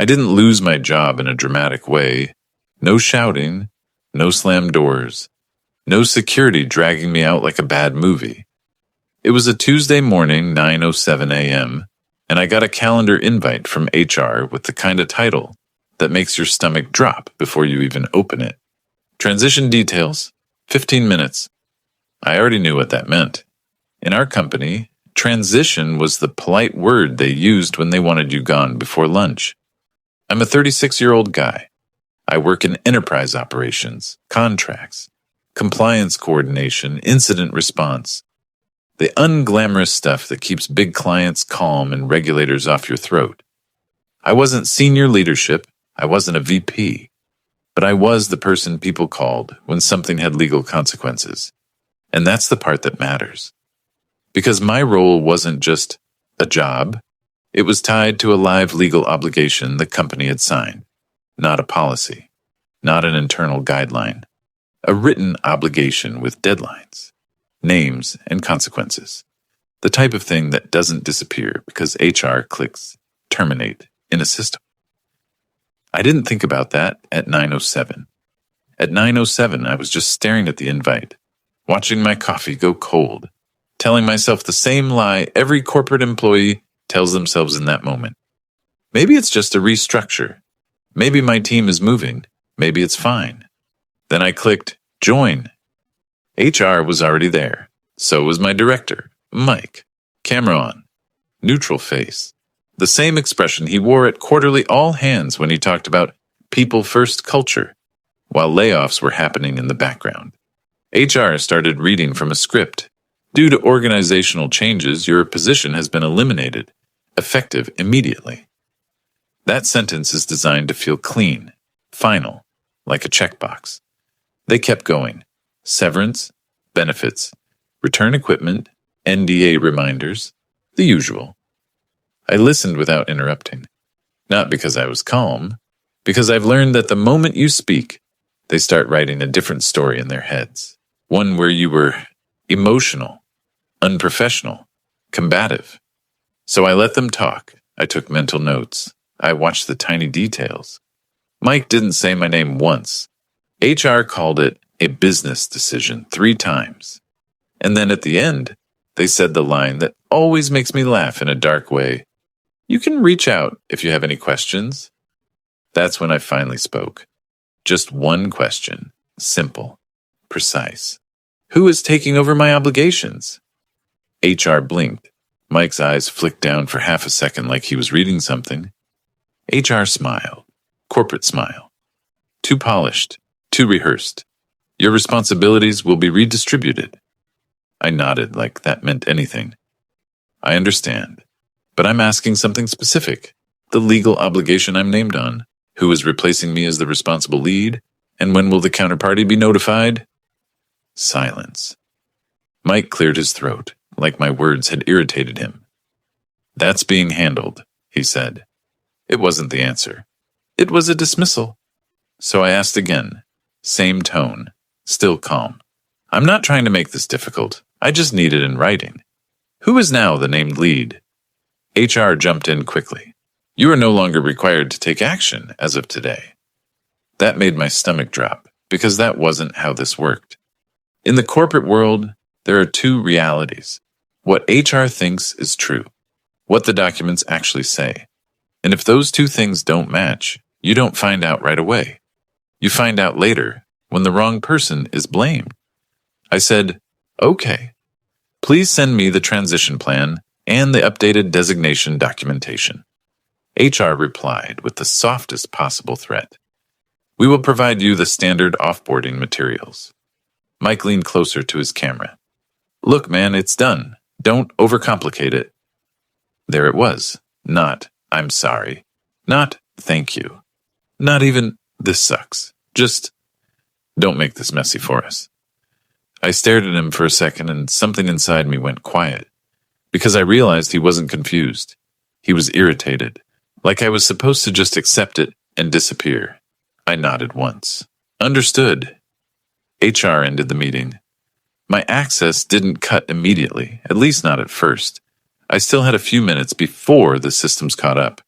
I didn't lose my job in a dramatic way. No shouting, no slammed doors, no security dragging me out like a bad movie. It was a Tuesday morning, 9:07 a.m., and I got a calendar invite from HR with the kind of title that makes your stomach drop before you even open it. Transition details, 15 minutes. I already knew what that meant. In our company, transition was the polite word they used when they wanted you gone before lunch. I'm a 36-year-old guy. I work in enterprise operations, contracts, compliance coordination, incident response. The unglamorous stuff that keeps big clients calm and regulators off your throat. I wasn't senior leadership, I wasn't a VP, but I was the person people called when something had legal consequences. And that's the part that matters. Because my role wasn't just a job, it was tied to a live legal obligation the company had signed, not a policy, not an internal guideline, a written obligation with deadlines, names, and consequences. The type of thing that doesn't disappear because HR clicks terminate in a system. I didn't think about that at 9:07. At 9:07, I was just staring at the invite, watching my coffee go cold, telling myself the same lie every corporate employee tells themselves in that moment. Maybe it's just a restructure. Maybe my team is moving. Maybe it's fine. Then I clicked join. HR was already there. So was my director, Mike. Camera on. Neutral face. The same expression he wore at quarterly all hands when he talked about people-first culture, while layoffs were happening in the background. HR started reading from a script. Due to organizational changes, your position has been eliminated, effective immediately. That sentence is designed to feel clean, final, like a checkbox. They kept going. Severance, benefits, return equipment, NDA reminders, the usual. I listened without interrupting. Not because I was calm, because I've learned that the moment you speak, they start writing a different story in their heads. One where you were emotional, unprofessional, combative. So I let them talk. I took mental notes. I watched the tiny details. Mike didn't say my name once. HR called it a business decision 3 times. And then at the end, they said the line that always makes me laugh in a dark way. You can reach out if you have any questions. That's when I finally spoke. Just one question. Simple. Precise. Who is taking over my obligations? HR blinked. Mike's eyes flicked down for half a second like he was reading something. HR smiled. Corporate smile. Too polished. Too rehearsed. Your responsibilities will be redistributed. I nodded like that meant anything. I understand. But I'm asking something specific. The legal obligation I'm named on. Who is replacing me as the responsible lead? And when will the counterparty be notified? Silence. Mike cleared his throat, like my words had irritated him. That's being handled, he said. It wasn't the answer. It was a dismissal. So I asked again. Same tone. Still calm. I'm not trying to make this difficult. I just need it in writing. Who is now the named lead? HR jumped in quickly. You are no longer required to take action as of today. That made my stomach drop, because that wasn't how this worked. In the corporate world, there are 2 realities. What HR thinks is true. What the documents actually say. And if those 2 things don't match, you don't find out right away. You find out later, when the wrong person is blamed. I said, okay. Please send me the transition plan and the updated designation documentation. HR replied with the softest possible threat. We will provide you the standard offboarding materials. Mike leaned closer to his camera. Look, man, it's done. Don't overcomplicate it. There it was. Not, I'm sorry. Not, thank you. Not even, this sucks. Just, don't make this messy for us. I stared at him for a second and something inside me went quiet. Because I realized he wasn't confused. He was irritated. Like I was supposed to just accept it and disappear. I nodded once. Understood. HR ended the meeting. My access didn't cut immediately, at least not at first. I still had a few minutes before the systems caught up.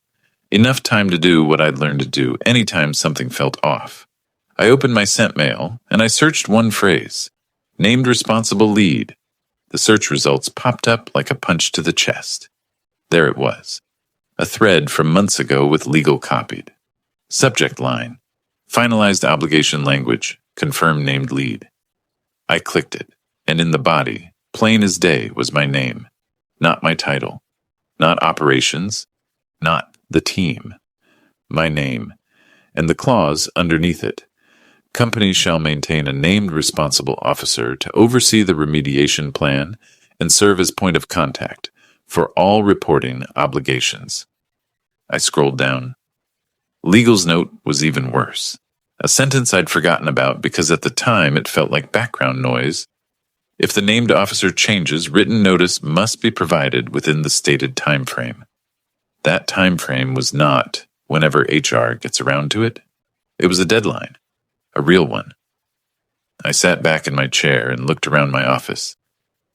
Enough time to do what I'd learned to do anytime something felt off. I opened my sent mail, and I searched one phrase, named responsible lead. The search results popped up like a punch to the chest. There it was, a thread from months ago with legal copied. Subject line, finalized obligation language, confirm named lead. I clicked it, and in the body, plain as day, was my name. Not my title, not operations, not the team. My name, and the clause underneath it. Company shall maintain a named responsible officer to oversee the remediation plan and serve as point of contact for all reporting obligations. I scrolled down. Legal's note was even worse. A sentence I'd forgotten about because at the time it felt like background noise. If the named officer changes, written notice must be provided within the stated time frame. That time frame was not whenever HR gets around to it. It was a deadline, a real one. I sat back in my chair and looked around my office.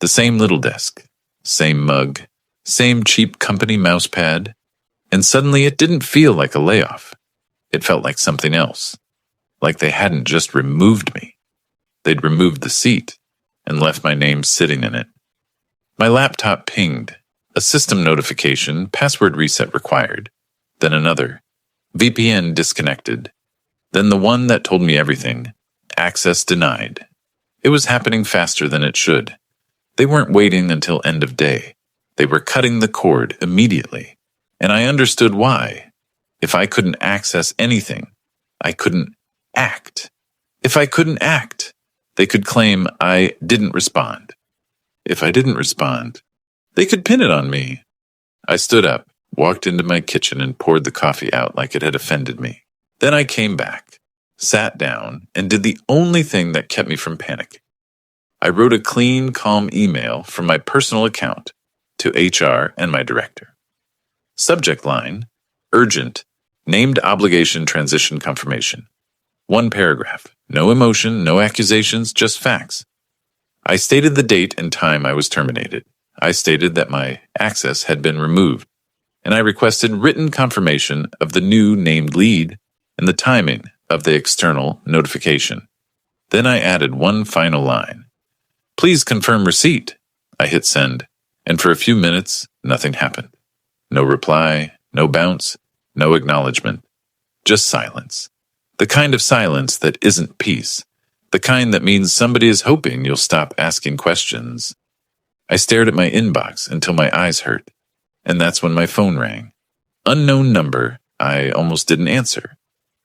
The same little desk, same mug, same cheap company mousepad, and suddenly it didn't feel like a layoff. It felt like something else, like they hadn't just removed me. They'd removed the seat and left my name sitting in it. My laptop pinged. A system notification, password reset required. Then another. VPN disconnected. Then the one that told me everything. Access denied. It was happening faster than it should. They weren't waiting until end of day. They were cutting the cord immediately. And I understood why. If I couldn't access anything, I couldn't act. If I couldn't act, they could claim I didn't respond. If I didn't respond, they could pin it on me. I stood up, walked into my kitchen, and poured the coffee out like it had offended me. Then I came back, sat down, and did the only thing that kept me from panicking. I wrote a clean, calm email from my personal account to HR and my director. Subject line, urgent, named obligation transition confirmation. One paragraph, no emotion, no accusations, just facts. I stated the date and time I was terminated. I stated that my access had been removed, and I requested written confirmation of the new named lead and the timing of the external notification. Then I added one final line. Please confirm receipt. I hit send, and for a few minutes, nothing happened. No reply, no bounce, no acknowledgement. Just silence. The kind of silence that isn't peace. The kind that means somebody is hoping you'll stop asking questions. I stared at my inbox until my eyes hurt, and that's when my phone rang. Unknown number, I almost didn't answer.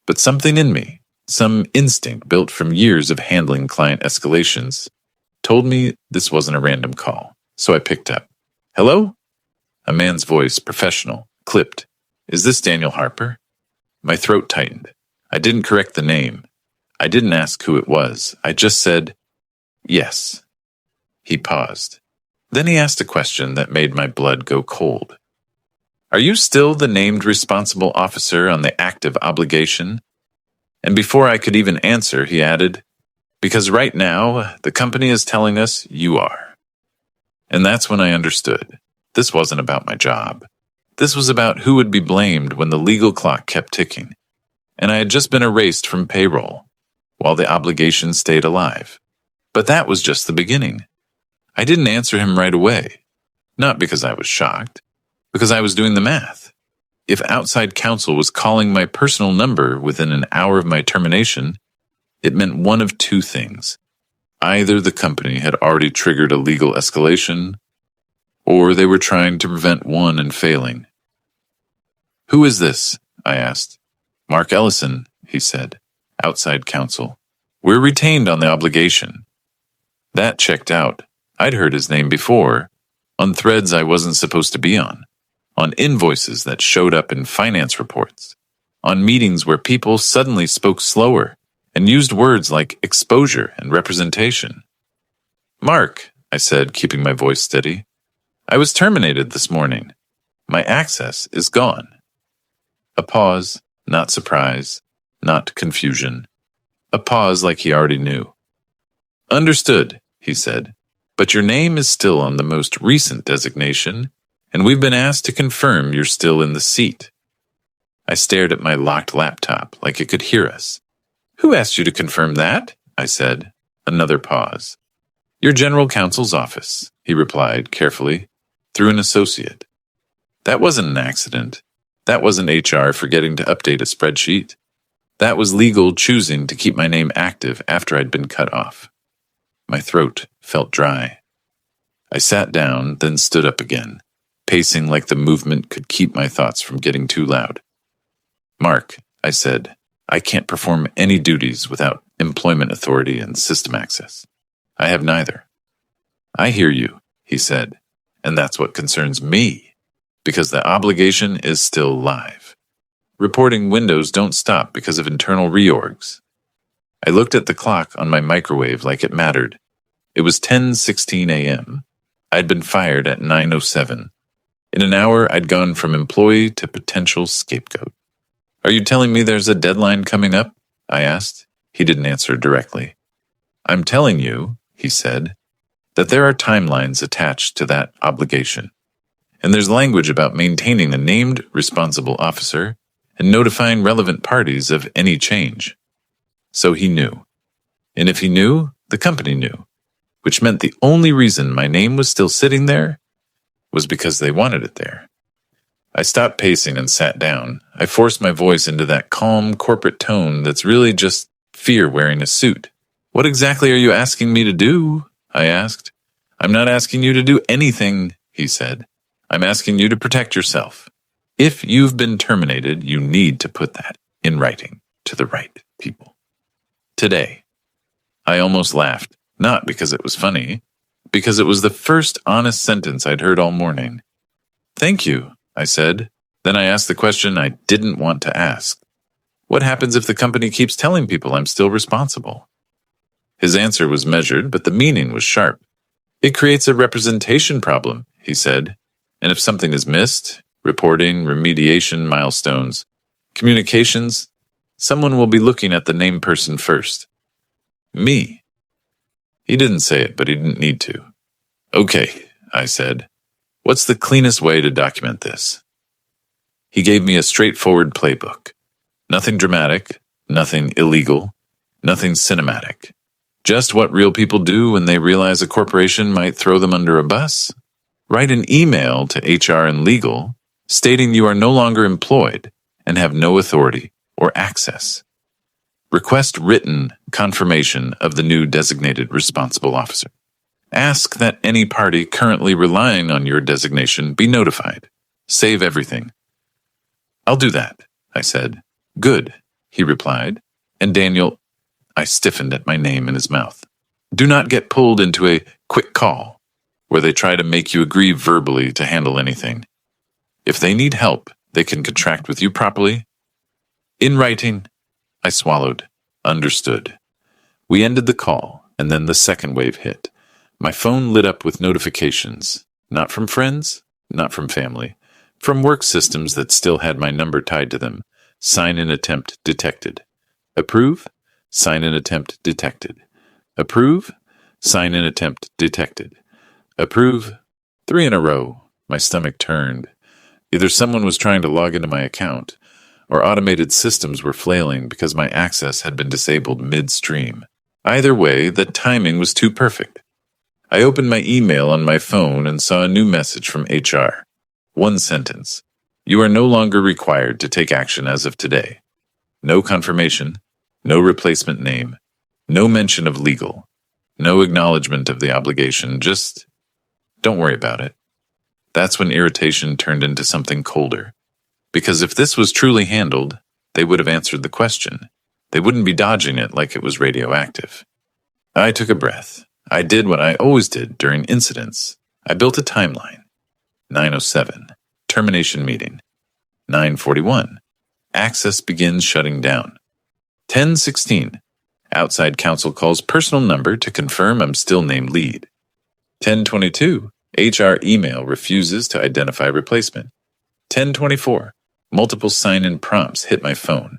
But something in me, some instinct built from years of handling client escalations, told me this wasn't a random call, so I picked up. Hello? A man's voice, professional, clipped. Is this Daniel Harper? My throat tightened. I didn't correct the name. I didn't ask who it was. I just said, yes. He paused. Then he asked a question that made my blood go cold. Are you still the named responsible officer on the active obligation? And before I could even answer, he added, because right now, the company is telling us you are. And that's when I understood. This wasn't about my job. This was about who would be blamed when the legal clock kept ticking. And I had just been erased from payroll, while the obligation stayed alive. But that was just the beginning. I didn't answer him right away. Not because I was shocked, because I was doing the math. If outside counsel was calling my personal number within an hour of my termination, it meant one of two things. Either the company had already triggered a legal escalation, or they were trying to prevent one and failing. Who is this? I asked. Mark Ellison, he said. Outside counsel. We're retained on the obligation. That checked out. I'd heard his name before, on threads I wasn't supposed to be on invoices that showed up in finance reports, on meetings where people suddenly spoke slower and used words like exposure and representation. Mark, I said, keeping my voice steady, I was terminated this morning. My access is gone. A pause, not surprise, not confusion. A pause like he already knew. Understood, he said, but your name is still on the most recent designation, and we've been asked to confirm you're still in the seat. I stared at my locked laptop like it could hear us. "Who asked you to confirm that?" I said. Another pause. "Your general counsel's office," he replied carefully, through an associate. That wasn't an accident. That wasn't HR forgetting to update a spreadsheet. That was legal choosing to keep my name active after I'd been cut off. My throat felt dry. I sat down, then stood up again, pacing like the movement could keep my thoughts from getting too loud. "Mark," I said, "I can't perform any duties without employment authority and system access. I have neither." "I hear you," he said, "and that's what concerns me, because the obligation is still live. Reporting windows don't stop because of internal reorgs." I looked at the clock on my microwave like it mattered. It was 10:16 a.m. I'd been fired at 9:07. In an hour, I'd gone from employee to potential scapegoat. "Are you telling me there's a deadline coming up?" I asked. He didn't answer directly. "I'm telling you," he said, "that there are timelines attached to that obligation. And there's language about maintaining a named responsible officer and notifying relevant parties of any change." So he knew. And if he knew, the company knew, which meant the only reason my name was still sitting there was because they wanted it there. I stopped pacing and sat down. I forced my voice into that calm corporate tone that's really just fear wearing a suit. "What exactly are you asking me to do?" I asked. "I'm not asking you to do anything," he said. "I'm asking you to protect yourself. If you've been terminated, you need to put that in writing to the right people. Today." I almost laughed, not because it was funny, because it was the first honest sentence I'd heard all morning. "Thank you," I said. Then I asked the question I didn't want to ask. "What happens if the company keeps telling people I'm still responsible?" His answer was measured, but the meaning was sharp. "It creates a representation problem," he said. "And if something is missed, reporting, remediation, milestones, communications, someone will be looking at the named person first. Me." He didn't say it, but he didn't need to. "Okay," I said. "What's the cleanest way to document this?" He gave me a straightforward playbook. Nothing dramatic, nothing illegal, nothing cinematic. Just what real people do when they realize a corporation might throw them under a bus. Write an email to HR and legal stating you are no longer employed and have no authority or access. Request written confirmation of the new designated responsible officer. Ask that any party currently relying on your designation be notified. Save everything. "I'll do that," I said. "Good," he replied. And Daniel, I stiffened at my name in his mouth. "Do not get pulled into a quick call where they try to make you agree verbally to handle anything. If they need help, they can contract with you properly. In writing." I swallowed. Understood. We ended the call, and then the second wave hit. My phone lit up with notifications, not from friends, not from family, from work systems that still had my number tied to them. Sign-in attempt detected. Approve? Sign-in attempt detected. Approve? Sign-in attempt detected. Approve? 3 in a row. My stomach turned. Either someone was trying to log into my account, or automated systems were flailing because my access had been disabled midstream. Either way, the timing was too perfect. I opened my email on my phone and saw a new message from HR. One sentence. "You are no longer required to take action as of today." No confirmation, no replacement name, no mention of legal, no acknowledgement of the obligation, just don't worry about it. That's when irritation turned into something colder. Because if this was truly handled, they would have answered the question. They wouldn't be dodging it like it was radioactive. I took a breath. I did what I always did during incidents. I built a timeline. 9:07, termination meeting. 9:41, access begins shutting down. 10:16, outside counsel calls personal number to confirm I'm still named lead. 10:22, HR email refuses to identify replacement. 10:24, multiple sign-in prompts hit my phone.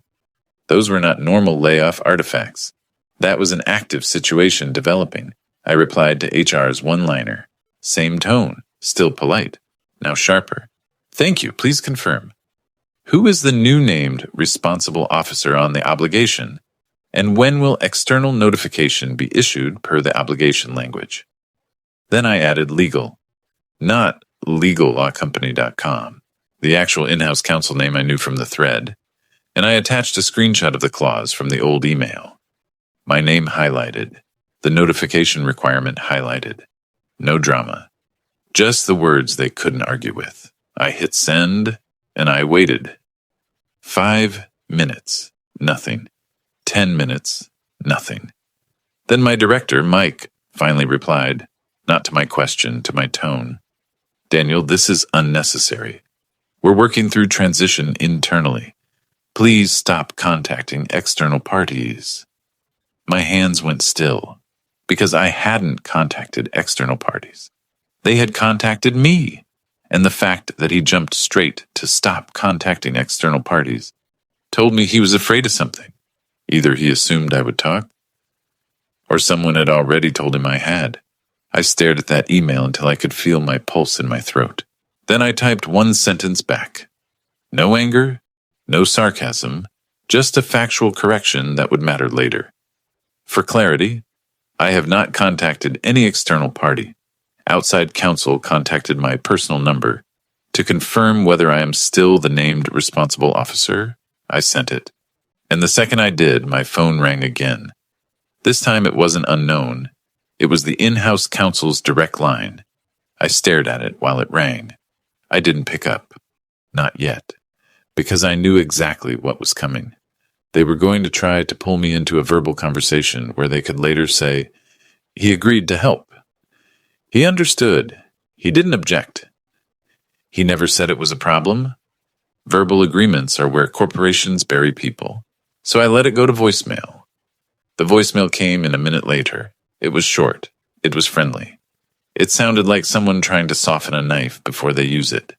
Those were not normal layoff artifacts. That was an active situation developing. I replied to HR's one-liner. Same tone, still polite, now sharper. "Thank you, please confirm." Who is the new named responsible officer on the obligation? And when will external notification be issued per the obligation language? Then I added legal, not legallawcompany.com, the actual in-house counsel name I knew from the thread, and I attached a screenshot of the clause from the old email. My name highlighted, the notification requirement highlighted. No drama. Just the words they couldn't argue with. I hit send, and I waited. 5 minutes, nothing. 10 minutes, nothing. Then my director, Mike, finally replied, not to my question, to my tone. Daniel, this is unnecessary. We're working through transition internally. Please stop contacting external parties. My hands went still, because I hadn't contacted external parties. They had contacted me, and the fact that he jumped straight to stop contacting external parties told me he was afraid of something. Either he assumed I would talk, or someone had already told him I had. I stared at that email until I could feel my pulse in my throat. Then I typed one sentence back. No anger, no sarcasm, just a factual correction that would matter later. For clarity, I have not contacted any external party. Outside counsel contacted my personal number to confirm whether I am still the named responsible officer. I sent it. And the second I did, my phone rang again. This time it wasn't unknown. It was the in-house counsel's direct line. I stared at it while it rang. I didn't pick up. Not yet. Because I knew exactly what was coming. They were going to try to pull me into a verbal conversation where they could later say, he agreed to help. He understood. He didn't object. He never said it was a problem. Verbal agreements are where corporations bury people. So I let it go to voicemail. The voicemail came in a minute later. It was short. It was friendly. It sounded like someone trying to soften a knife before they use it.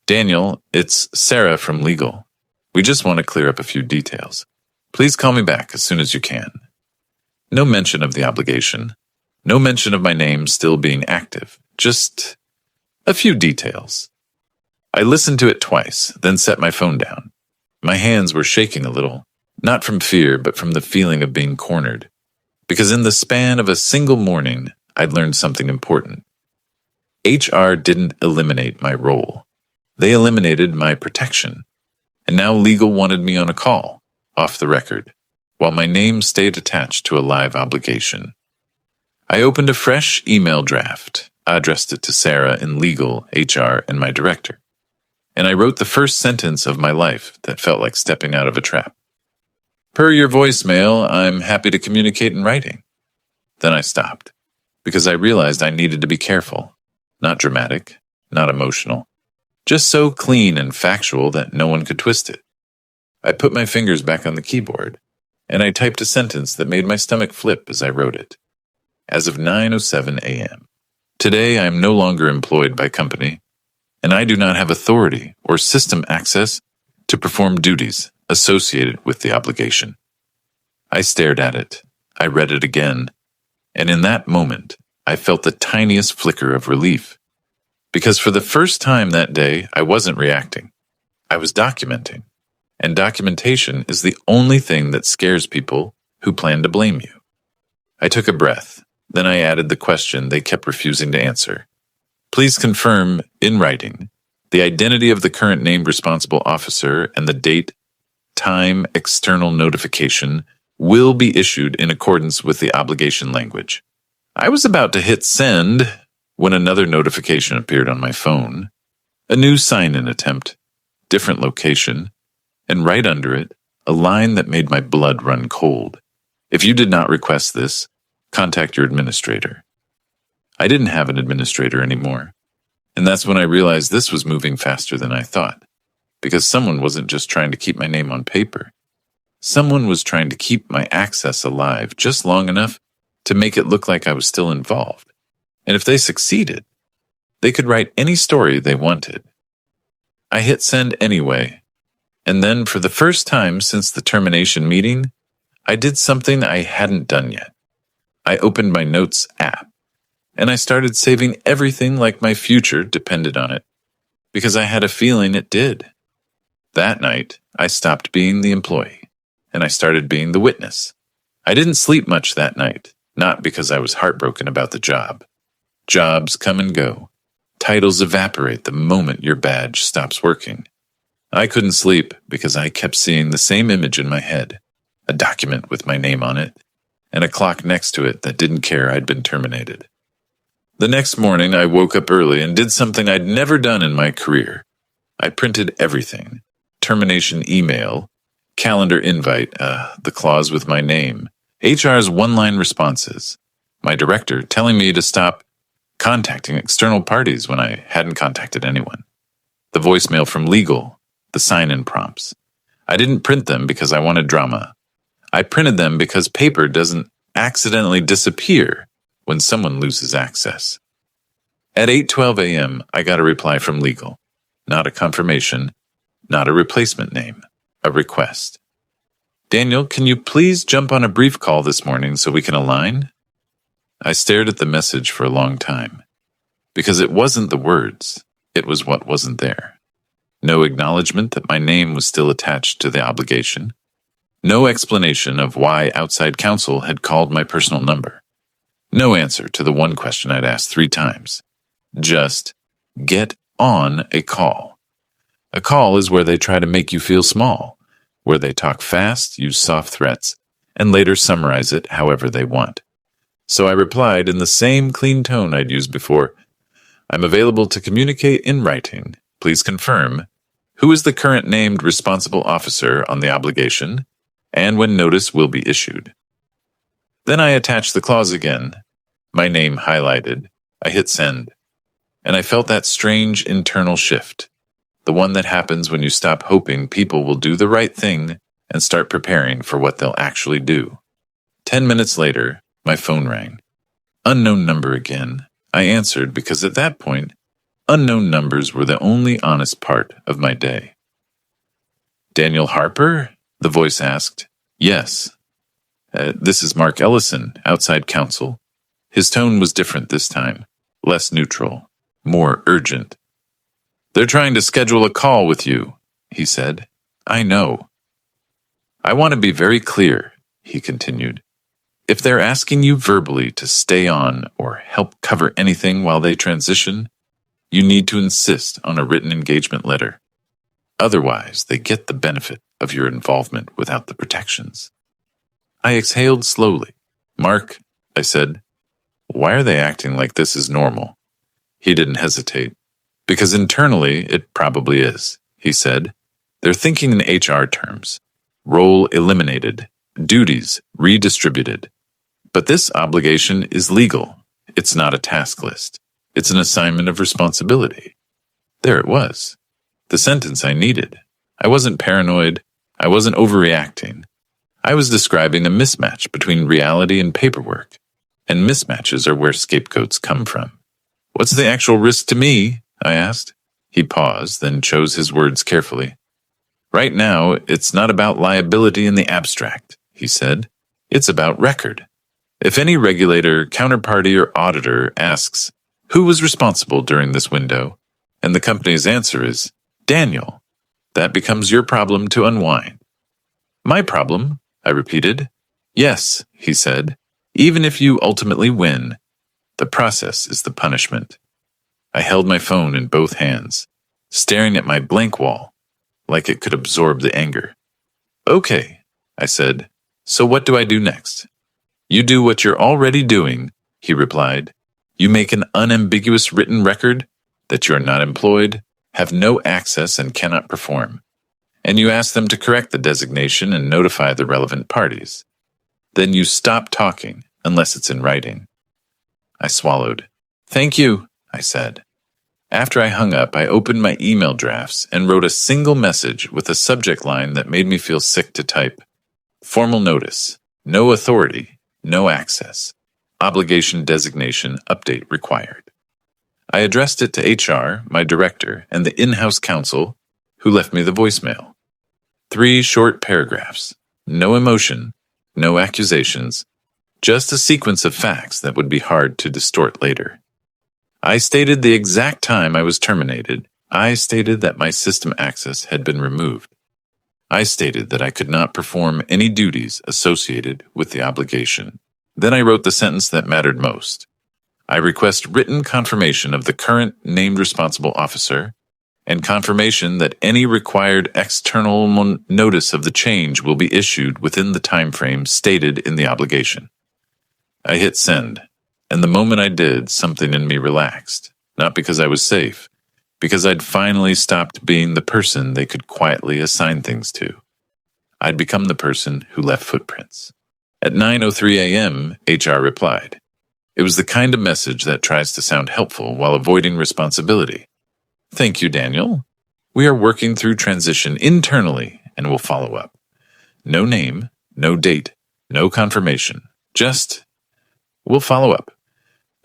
Daniel, it's Sarah from Legal. We just want to clear up a few details. Please call me back as soon as you can. No mention of the obligation. No mention of my name still being active. Just a few details. I listened to it twice, then set my phone down. My hands were shaking a little, not from fear, but from the feeling of being cornered. Because in the span of a single morning, I'd learned something important. HR didn't eliminate my role. They eliminated my protection. And now legal wanted me on a call, off the record, while my name stayed attached to a live obligation. I opened a fresh email draft, addressed it to Sarah in legal, HR, and my director. And I wrote the first sentence of my life that felt like stepping out of a trap. Per your voicemail, I'm happy to communicate in writing. Then I stopped, because I realized I needed to be careful, not dramatic, not emotional, just so clean and factual that no one could twist it. I put my fingers back on the keyboard, and I typed a sentence that made my stomach flip as I wrote it. As of 9:07 a.m. Today I am no longer employed by company, and I do not have authority or system access to perform duties associated with the obligation. I stared at it. I read it again, and in that moment, I felt the tiniest flicker of relief. Because for the first time that day, I wasn't reacting. I was documenting. And documentation is the only thing that scares people who plan to blame you. I took a breath. Then I added the question they kept refusing to answer. Please confirm, in writing, the identity of the current named responsible officer and the date, time, external notification will be issued in accordance with the obligation language. I was about to hit send when another notification appeared on my phone. A new sign-in attempt, different location, and right under it, a line that made my blood run cold. If you did not request this, contact your administrator. I didn't have an administrator anymore, and that's when I realized this was moving faster than I thought, because someone wasn't just trying to keep my name on paper. Someone was trying to keep my access alive just long enough to make it look like I was still involved. And if they succeeded, they could write any story they wanted. I hit send anyway, and then for the first time since the termination meeting, I did something I hadn't done yet. I opened my Notes app, and I started saving everything like my future depended on it, because I had a feeling it did. That night, I stopped being the employee, and I started being the witness. I didn't sleep much that night, not because I was heartbroken about the job. Jobs come and go. Titles evaporate the moment your badge stops working. I couldn't sleep because I kept seeing the same image in my head, a document with my name on it, and a clock next to it that didn't care I'd been terminated. The next morning, I woke up early and did something I'd never done in my career. I printed everything: termination email, calendar invite, the clause with my name, HR's one-line responses, my director telling me to stop contacting external parties when I hadn't contacted anyone, the voicemail from legal, the sign-in prompts. I didn't print them because I wanted drama. I printed them because paper doesn't accidentally disappear when someone loses access. At 8:12 a.m., I got a reply from legal. Not a confirmation, not a replacement name, a request. Daniel, can you please jump on a brief call this morning so we can align? I stared at the message for a long time, because it wasn't the words, it was what wasn't there. No acknowledgement that my name was still attached to the obligation. No explanation of why outside counsel had called my personal number. No answer to the one question I'd asked 3 times. Just, get on a call. A call is where they try to make you feel small, where they talk fast, use soft threats, and later summarize it however they want. So I replied in the same clean tone I'd used before. I'm available to communicate in writing. Please confirm who is the current named responsible officer on the obligation and when notice will be issued. Then I attached the clause again, my name highlighted. I hit send, and I felt that strange internal shift, the one that happens when you stop hoping people will do the right thing and start preparing for what they'll actually do. 10 minutes later, my phone rang. Unknown number again. I answered because at that point, unknown numbers were the only honest part of my day. Daniel Harper? The voice asked. Yes. This is Mark Ellison, outside counsel. His tone was different this time, less neutral, more urgent. They're trying to schedule a call with you, he said. I know. I want to be very clear, he continued. If they're asking you verbally to stay on or help cover anything while they transition, you need to insist on a written engagement letter. Otherwise, they get the benefit of your involvement without the protections. I exhaled slowly. Mark, I said, why are they acting like this is normal? He didn't hesitate. Because internally, it probably is, he said. They're thinking in HR terms. Role eliminated, duties redistributed. But this obligation is legal. It's not a task list. It's an assignment of responsibility. There it was. The sentence I needed. I wasn't paranoid. I wasn't overreacting. I was describing a mismatch between reality and paperwork. And mismatches are where scapegoats come from. What's the actual risk to me? I asked. He paused, then chose his words carefully. Right now, it's not about liability in the abstract, he said. It's about record. If any regulator, counterparty, or auditor asks, who was responsible during this window? And the company's answer is, Daniel. That becomes your problem to unwind. My problem, I repeated. Yes, he said. Even if you ultimately win, the process is the punishment. I held my phone in both hands, staring at my blank wall, like it could absorb the anger. Okay, I said. So what do I do next? You do what you're already doing, he replied. You make an unambiguous written record that you are not employed, have no access, and cannot perform. And you ask them to correct the designation and notify the relevant parties. Then you stop talking, unless it's in writing. I swallowed. Thank you, I said. After I hung up, I opened my email drafts and wrote a single message with a subject line that made me feel sick to type. Formal notice. No authority. No access. Obligation designation update required. I addressed it to HR, my director, and the in-house counsel, who left me the voicemail. 3 short paragraphs. No emotion. No accusations. Just a sequence of facts that would be hard to distort later. I stated the exact time I was terminated, I stated that my system access had been removed. I stated that I could not perform any duties associated with the obligation. Then I wrote the sentence that mattered most. I request written confirmation of the current named responsible officer and confirmation that any required external notice of the change will be issued within the time frame stated in the obligation. I hit send, and the moment I did, something in me relaxed, not because I was safe, because I'd finally stopped being the person they could quietly assign things to. I'd become the person who left footprints. At 9:03 a.m., HR replied. It was the kind of message that tries to sound helpful while avoiding responsibility. Thank you, Daniel. We are working through transition internally and will follow up. No name, no date, no confirmation. Just, we'll follow up.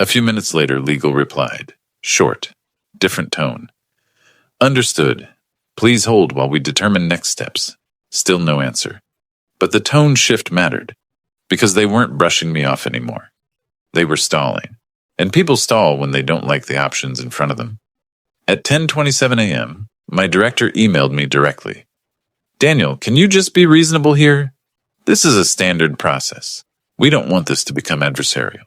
A few minutes later, legal replied. Short, different tone. Understood. Please hold while we determine next steps. Still no answer. But the tone shift mattered, because they weren't brushing me off anymore. They were stalling. And people stall when they don't like the options in front of them. At 10:27 a.m., my director emailed me directly. Daniel, can you just be reasonable here? This is a standard process. We don't want this to become adversarial.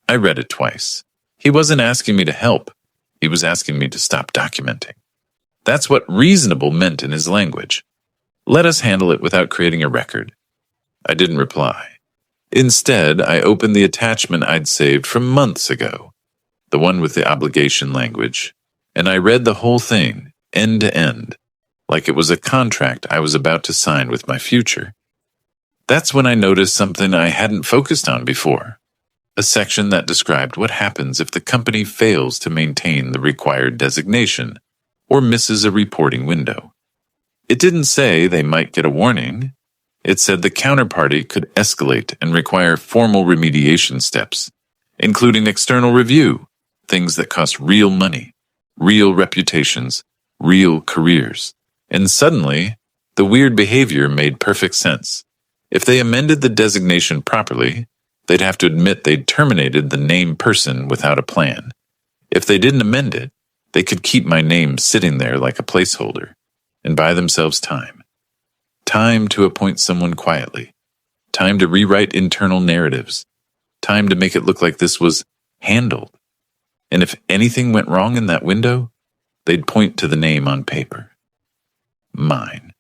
I read it twice. He wasn't asking me to help. He was asking me to stop documenting. That's what reasonable meant in his language. Let us handle it without creating a record. I didn't reply. Instead, I opened the attachment I'd saved from months ago, the one with the obligation language, and I read the whole thing, end to end, like it was a contract I was about to sign with my future. That's when I noticed something I hadn't focused on before, a section that described what happens if the company fails to maintain the required designation or misses a reporting window. It didn't say they might get a warning. It said the counterparty could escalate and require formal remediation steps, including external review, things that cost real money, real reputations, real careers. And suddenly, the weird behavior made perfect sense. If they amended the designation properly, they'd have to admit they'd terminated the named person without a plan. If they didn't amend it, they could keep my name sitting there like a placeholder and buy themselves time. Time to appoint someone quietly. Time to rewrite internal narratives. Time to make it look like this was handled. And if anything went wrong in that window, they'd point to the name on paper. Mine.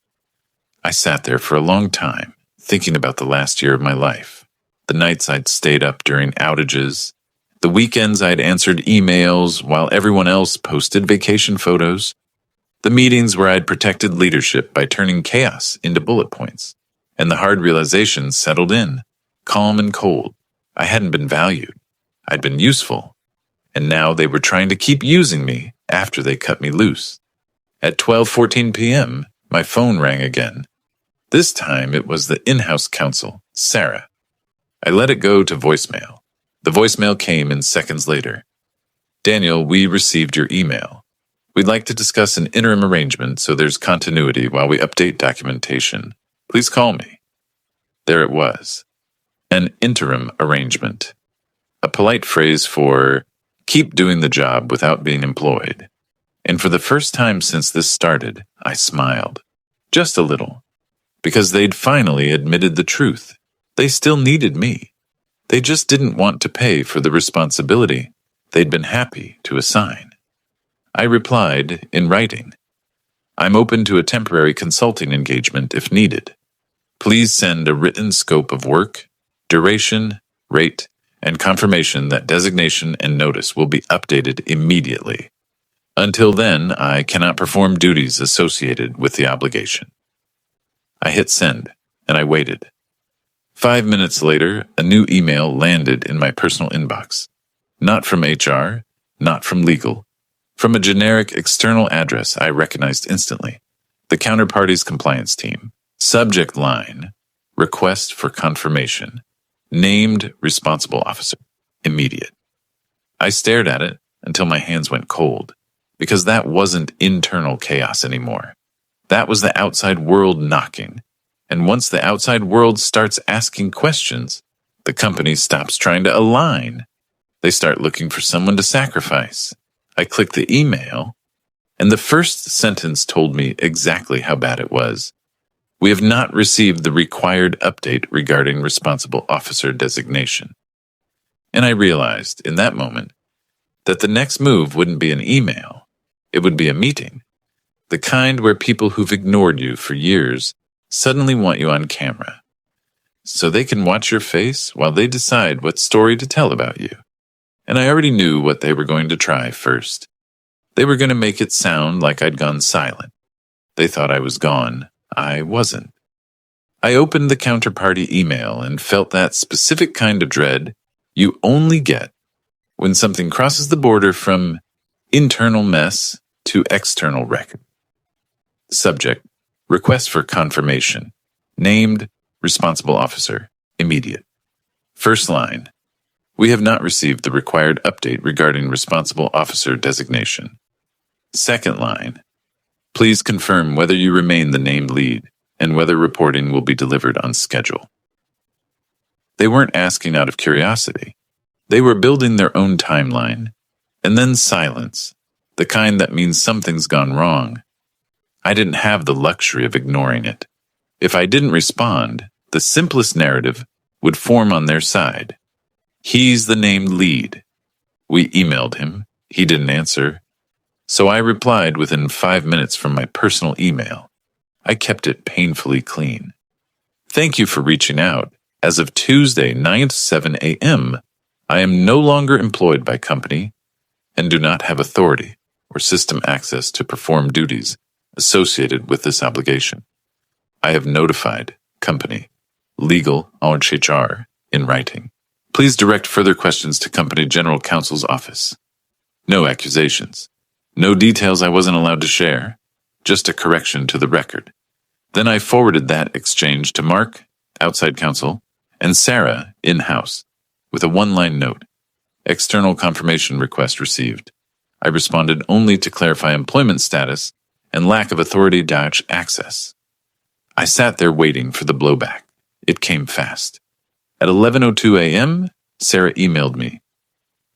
I sat there for a long time, thinking about the last year of my life. The nights I'd stayed up during outages. The weekends I'd answered emails while everyone else posted vacation photos. The meetings where I'd protected leadership by turning chaos into bullet points. And the hard realization settled in, calm and cold. I hadn't been valued. I'd been useful. And now they were trying to keep using me after they cut me loose. At 12:14 p.m., my phone rang again. This time it was the in-house counsel, Sarah. I let it go to voicemail. The voicemail came in seconds later. Daniel, we received your email. We'd like to discuss an interim arrangement so there's continuity while we update documentation. Please call me. There it was. An interim arrangement. A polite phrase for keep doing the job without being employed. And for the first time since this started, I smiled. Just a little. Because they'd finally admitted the truth. They still needed me. They just didn't want to pay for the responsibility they'd been happy to assign. I replied in writing, I'm open to a temporary consulting engagement if needed. Please send a written scope of work, duration, rate, and confirmation that designation and notice will be updated immediately. Until then, I cannot perform duties associated with the obligation. I hit send, and I waited. 5 minutes later, a new email landed in my personal inbox. Not from HR, not from legal. From a generic external address I recognized instantly. The counterparty's compliance team. Subject line, request for confirmation. Named responsible officer. Immediate. I stared at it until my hands went cold, because that wasn't internal chaos anymore. That was the outside world knocking. And once the outside world starts asking questions, the company stops trying to align. They start looking for someone to sacrifice. I click the email, and the first sentence told me exactly how bad it was. We have not received the required update regarding responsible officer designation. And I realized in that moment that the next move wouldn't be an email. It would be a meeting. The kind where people who've ignored you for years suddenly want you on camera, so they can watch your face while they decide what story to tell about you. And I already knew what they were going to try first. They were going to make it sound like I'd gone silent. They thought I was gone. I wasn't. I opened the counterparty email and felt that specific kind of dread you only get when something crosses the border from internal mess to external wreck. Subject: request for confirmation. Named responsible officer. Immediate. First line: we have not received the required update regarding responsible officer designation. Second line: please confirm whether you remain the named lead and whether reporting will be delivered on schedule. They weren't asking out of curiosity. They were building their own timeline. And then silence, the kind that means something's gone wrong. I didn't have the luxury of ignoring it. If I didn't respond, the simplest narrative would form on their side. He's the named lead. We emailed him. He didn't answer. So I replied within 5 minutes from my personal email. I kept it painfully clean. Thank you for reaching out. As of Tuesday, 9:07 a.m., I am no longer employed by company and do not have authority or system access to perform duties associated with this obligation. I have notified company, legal, HR, in writing. Please direct further questions to company general counsel's office. No accusations. No details I wasn't allowed to share. Just a correction to the record. Then I forwarded that exchange to Mark, outside counsel, and Sarah, in-house, with a one-line note. External confirmation request received. I responded only to clarify employment status and lack of authority-access. I sat there waiting for the blowback. It came fast. At 11:02 a.m., Sarah emailed me.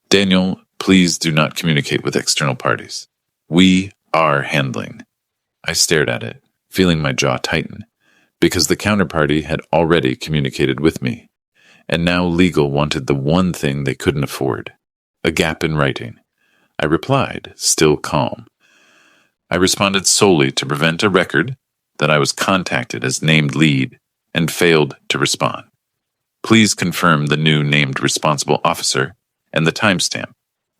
Daniel, please do not communicate with external parties. We are handling. I stared at it, feeling my jaw tighten, because the counterparty had already communicated with me, and now legal wanted the one thing they couldn't afford, a gap in writing. I replied, still calm. I responded solely to prevent a record that I was contacted as named lead and failed to respond. Please confirm the new named responsible officer and the timestamp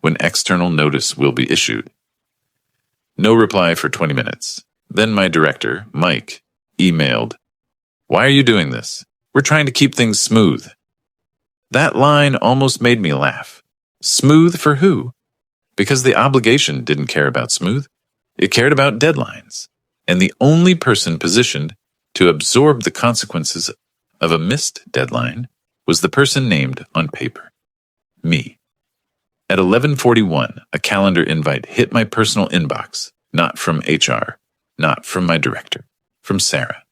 when external notice will be issued. No reply for 20 minutes. Then my director, Mike, emailed, "Why are you doing this? We're trying to keep things smooth." That line almost made me laugh. Smooth for who? Because the obligation didn't care about smooth. It cared about deadlines. And the only person positioned to absorb the consequences of a missed deadline was the person named on paper. Me. At 11:41, a calendar invite hit my personal inbox, not from HR, not from my director, from Sarah.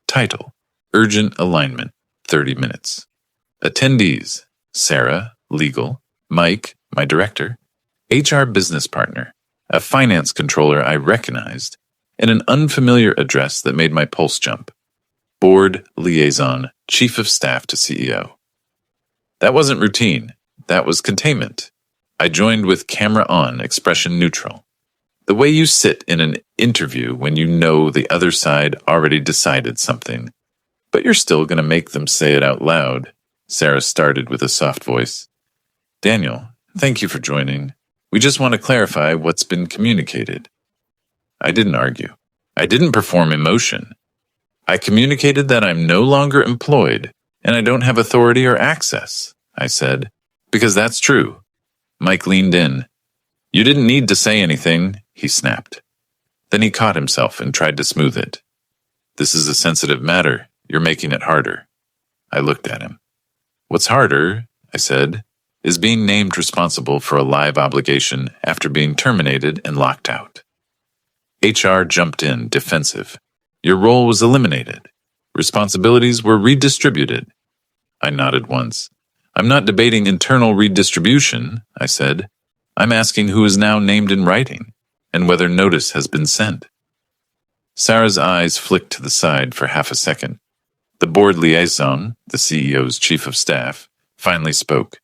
Title: Urgent Alignment, 30 minutes. Attendees: Sarah, legal, Mike, my director, HR business partner, a finance controller I recognized, and an unfamiliar address that made my pulse jump. Board liaison, chief of staff to CEO. That wasn't routine. That was containment. I joined with camera on, expression neutral. The way you sit in an interview when you know the other side already decided something, but you're still going to make them say it out loud. Sarah started with a soft voice. Daniel, thank you for joining. We just want to clarify what's been communicated. I didn't argue. I didn't perform emotion. I communicated that I'm no longer employed and I don't have authority or access, I said, because that's true. Mike leaned in. You didn't need to say anything, he snapped. Then he caught himself and tried to smooth it. This is a sensitive matter. You're making it harder. I looked at him. What's harder, I said, is being named responsible for a live obligation after being terminated and locked out. HR jumped in, defensive. Your role was eliminated. Responsibilities were redistributed. I nodded once. I'm not debating internal redistribution, I said. I'm asking who is now named in writing. and whether notice has been sent. Sarah's eyes flicked to the side for half a second. The board liaison, the CEO's chief of staff, finally spoke.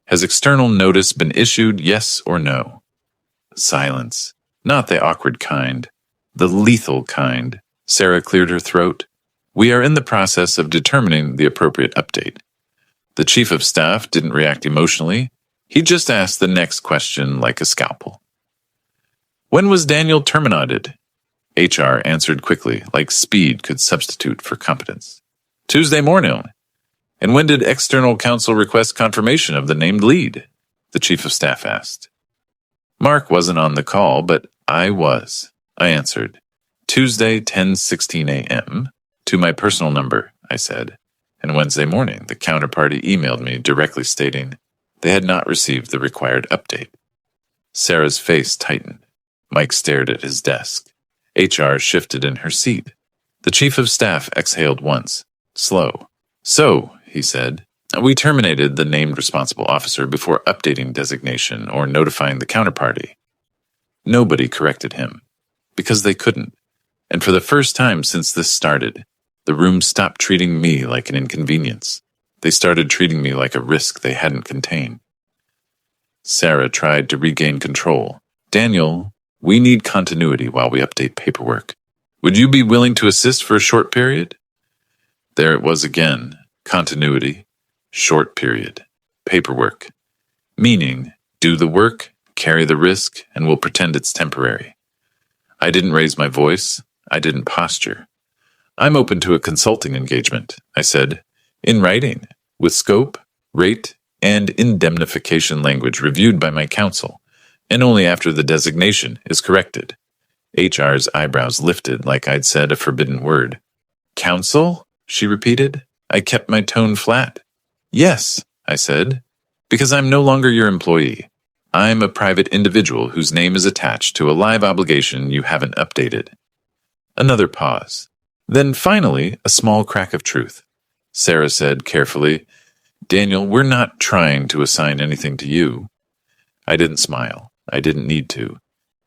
Has external notice been issued, yes or no? Silence. Not the awkward kind. The lethal kind. Sarah cleared her throat. We are in the process of determining the appropriate update. The chief of staff didn't react emotionally. He just asked the next question like a scalpel. When was Daniel terminated? HR answered quickly, like speed could substitute for competence. Tuesday morning. And when did external counsel request confirmation of the named lead? The chief of staff asked. Mark wasn't on the call, but I was. I answered. Tuesday, 10:16 a.m. To my personal number, I said. And Wednesday morning, the counterparty emailed me directly stating they had not received the required update. Sarah's face tightened. Mike stared at his desk. HR shifted in her seat. The chief of staff exhaled once, slow. So, he said, we terminated the named responsible officer before updating designation or notifying the counterparty. Nobody corrected him, because they couldn't. And for the first time since this started, the room stopped treating me like an inconvenience. They started treating me like a risk they hadn't contained. Sarah tried to regain control. Daniel, we need continuity while we update paperwork. Would you be willing to assist for a short period? There it was again. Continuity, short period, paperwork. Meaning, do the work, carry the risk, and we'll pretend it's temporary. I didn't raise my voice. I didn't posture. I'm open to a consulting engagement, I said, in writing, with scope, rate, and indemnification language reviewed by my counsel, and only after the designation is corrected. HR's eyebrows lifted like I'd said a forbidden word. Counsel? She repeated. I kept my tone flat. Yes, I said, because I'm no longer your employee. I'm a private individual whose name is attached to a live obligation you haven't updated. Another pause. Then finally, a small crack of truth. Sarah said carefully, Daniel, we're not trying to assign anything to you. I didn't smile. I didn't need to.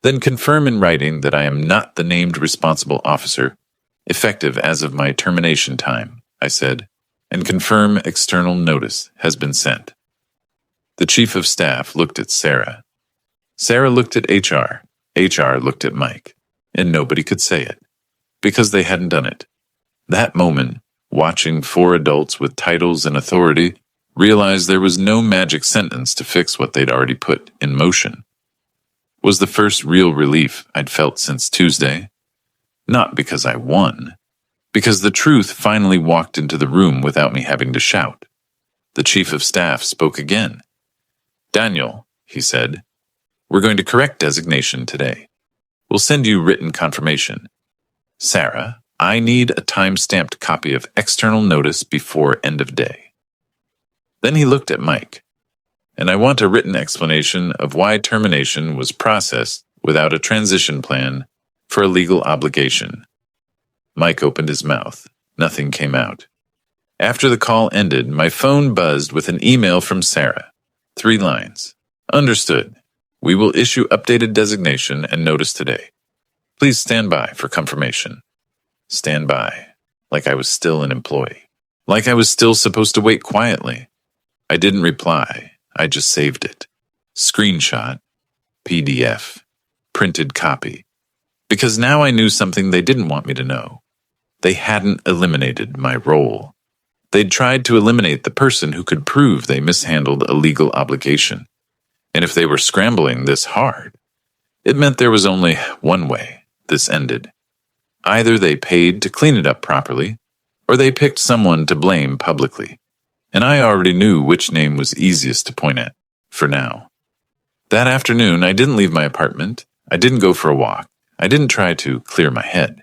Then confirm in writing that I am not the named responsible officer, effective as of my termination time, I said, and confirm external notice has been sent. The chief of staff looked at Sarah. Sarah looked at HR. HR looked at Mike. And nobody could say it, because they hadn't done it. That moment, watching four adults with titles and authority, realized there was no magic sentence to fix what they'd already put in motion. Was the first real relief I'd felt since Tuesday. Not because I won, because the truth finally walked into the room without me having to shout. The chief of staff spoke again. Daniel, he said, we're going to correct designation today. We'll send you written confirmation. Sarah, I need a time-stamped copy of external notice before end of day. Then he looked at Mike. And I want a written explanation of why termination was processed without a transition plan for a legal obligation. Mike opened his mouth. Nothing came out. After the call ended, my phone buzzed with an email from Sarah. 3 lines. Understood. We will issue updated designation and notice today. Please stand by for confirmation. Stand by. Like I was still an employee. Like I was still supposed to wait quietly. I didn't reply. I just saved it. Screenshot. PDF. Printed copy. Because now I knew something they didn't want me to know. They hadn't eliminated my role. They'd tried to eliminate the person who could prove they mishandled a legal obligation. And if they were scrambling this hard, it meant there was only one way this ended. Either they paid to clean it up properly, or they picked someone to blame publicly. And I already knew which name was easiest to point at, for now. That afternoon, I didn't leave my apartment. I didn't go for a walk. I didn't try to clear my head.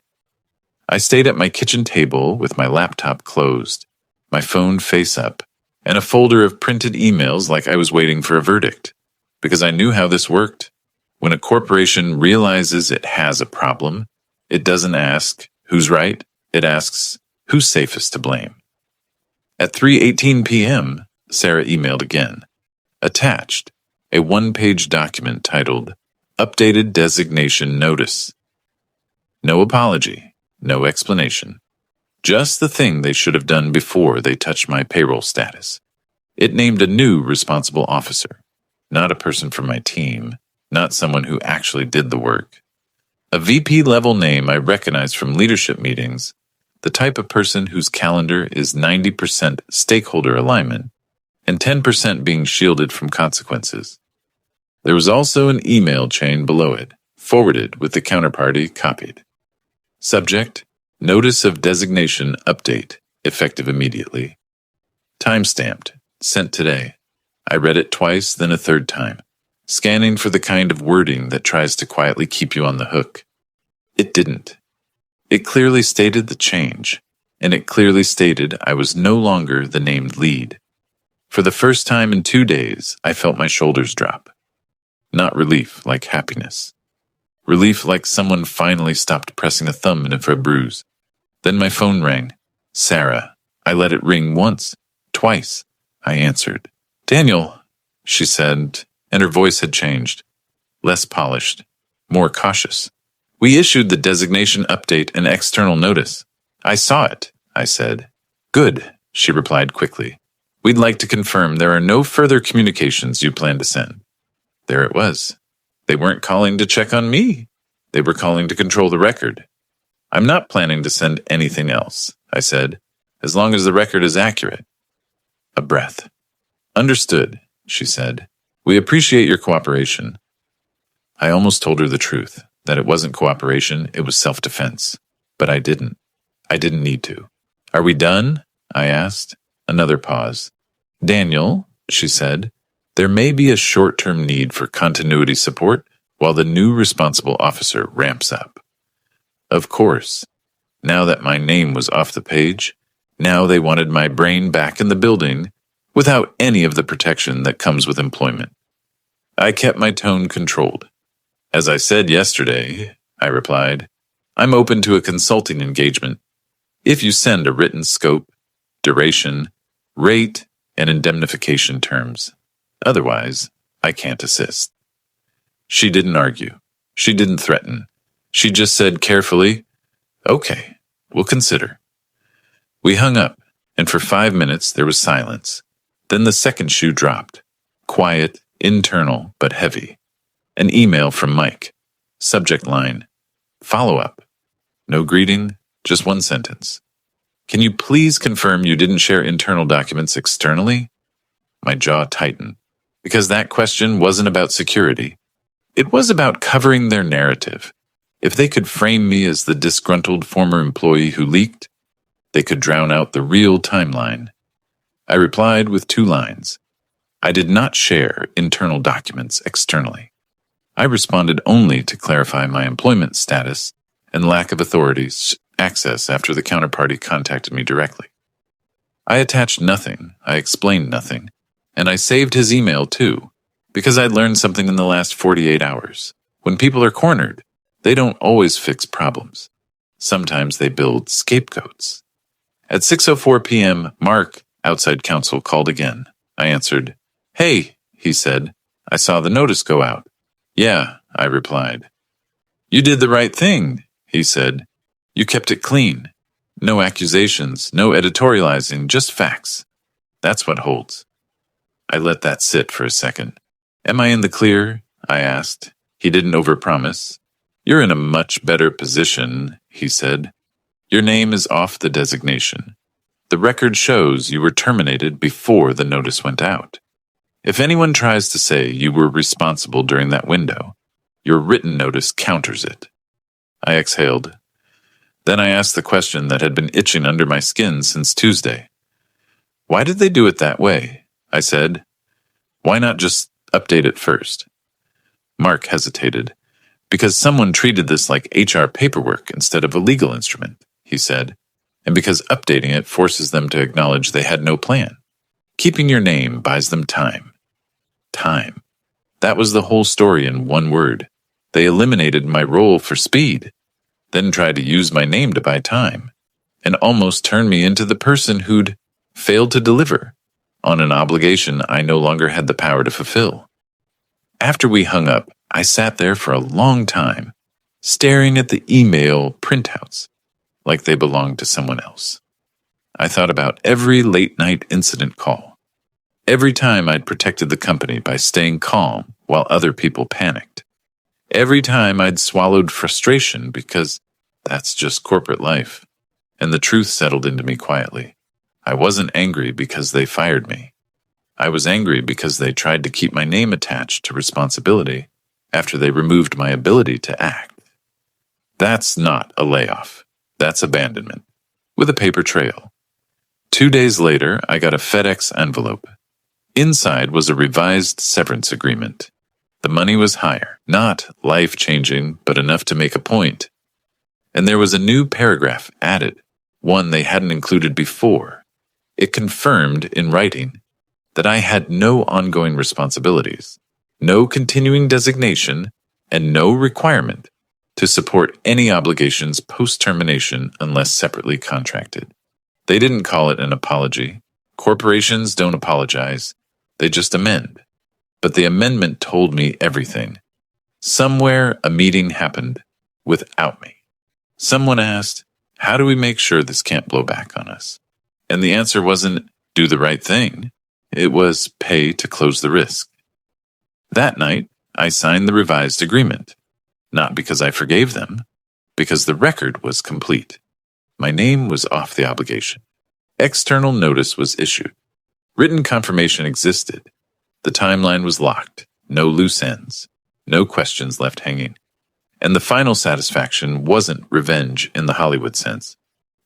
I stayed at my kitchen table with my laptop closed, my phone face up, and a folder of printed emails like I was waiting for a verdict. Because I knew how this worked. When a corporation realizes it has a problem, it doesn't ask who's right, it asks who's safest to blame. At 3:18 p.m., Sarah emailed again. Attached, a 1-page document titled, Updated designation notice. No apology, no explanation. Just the thing they should have done before they touched my payroll status. It named a new responsible officer, not a person from my team, not someone who actually did the work. A VP-level name I recognize from leadership meetings, the type of person whose calendar is 90% stakeholder alignment and 10% being shielded from consequences. There was also an email chain below it, forwarded with the counterparty copied. Subject: Notice of Designation Update, effective immediately. Timestamped, sent today. I read it twice, then a third time, scanning for the kind of wording that tries to quietly keep you on the hook. It didn't. It clearly stated the change, and it clearly stated I was no longer the named lead. For the first time in 2 days, I felt my shoulders drop. Not relief like happiness. Relief like someone finally stopped pressing a thumb in it for a bruise. Then my phone rang. Sarah. I let it ring once, twice. I answered. Daniel, she said, and her voice had changed. Less polished, more cautious. We issued the designation update and external notice. I saw it, I said. Good, she replied quickly. We'd like to confirm there are no further communications you plan to send. There it was. They weren't calling to check on me. They were calling to control the record. I'm not planning to send anything else, I said, as long as the record is accurate. A breath. Understood, she said. We appreciate your cooperation. I almost told her the truth, that it wasn't cooperation, it was self-defense. But I didn't. I didn't need to. Are we done? I asked. Another pause. Daniel, she said, there may be a short-term need for continuity support while the new responsible officer ramps up. Of course. Now that my name was off the page, now they wanted my brain back in the building without any of the protection that comes with employment. I kept my tone controlled. As I said yesterday, I replied, I'm open to a consulting engagement if you send a written scope, duration, rate, and indemnification terms. Otherwise, I can't assist. She didn't argue. She didn't threaten. She just said carefully, okay, we'll consider. We hung up, and for 5 minutes there was silence. Then the second shoe dropped. Quiet, internal, but heavy. An email from Mike. Subject line, follow-up. No greeting, just one sentence. Can you please confirm you didn't share internal documents externally? My jaw tightened, because that question wasn't about security. It was about covering their narrative. If they could frame me as the disgruntled former employee who leaked, they could drown out the real timeline. I replied with 2 lines. I did not share internal documents externally. I responded only to clarify my employment status and lack of authorities access after the counterparty contacted me directly. I attached nothing, I explained nothing, and I saved his email too, because I'd learned something in the last 48 hours. When people are cornered, they don't always fix problems. Sometimes they build scapegoats. At 6:04 p.m., Mark, outside counsel, called again. I answered. Hey, he said, I saw the notice go out. Yeah, I replied. You did the right thing, he said. You kept it clean. No accusations, no editorializing, just facts. That's what holds. I let that sit for a second. Am I in the clear? I asked. He didn't overpromise. You're in a much better position, he said. Your name is off the designation. The record shows you were terminated before the notice went out. If anyone tries to say you were responsible during that window, your written notice counters it. I exhaled. Then I asked the question that had been itching under my skin since Tuesday. Why did they do it that way? I said. Why not just update it first? Mark hesitated. Because someone treated this like HR paperwork instead of a legal instrument, he said, and because updating it forces them to acknowledge they had no plan. Keeping your name buys them time. Time. That was the whole story in one word. They eliminated my role for speed, then tried to use my name to buy time, and almost turned me into the person who'd failed to deliver on an obligation I no longer had the power to fulfill. After we hung up, I sat there for a long time, staring at the email printouts like they belonged to someone else. I thought about every late-night incident call, every time I'd protected the company by staying calm while other people panicked, every time I'd swallowed frustration because that's just corporate life, and the truth settled into me quietly. I wasn't angry because they fired me. I was angry because they tried to keep my name attached to responsibility after they removed my ability to act. That's not a layoff. That's abandonment, with a paper trail. 2 days later, I got a FedEx envelope. Inside was a revised severance agreement. The money was higher, not life-changing, but enough to make a point. And there was a new paragraph added, one they hadn't included before. It confirmed in writing that I had no ongoing responsibilities, no continuing designation, and no requirement to support any obligations post-termination unless separately contracted. They didn't call it an apology. Corporations don't apologize. They just amend. But the amendment told me everything. Somewhere a meeting happened without me. Someone asked, how do we make sure this can't blow back on us? And the answer wasn't, do the right thing. It was pay to close the risk. That night, I signed the revised agreement. Not because I forgave them, because the record was complete. My name was off the obligation. External notice was issued. Written confirmation existed. The timeline was locked. No loose ends. No questions left hanging. And the final satisfaction wasn't revenge in the Hollywood sense.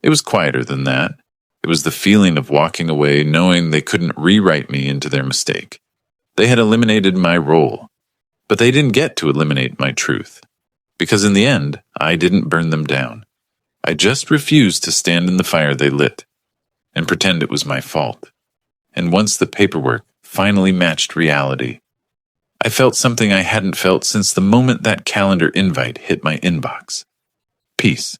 It was quieter than that. It was the feeling of walking away knowing they couldn't rewrite me into their mistake. They had eliminated my role, but they didn't get to eliminate my truth. Because in the end, I didn't burn them down. I just refused to stand in the fire they lit and pretend it was my fault. And once the paperwork finally matched reality, I felt something I hadn't felt since the moment that calendar invite hit my inbox. Peace.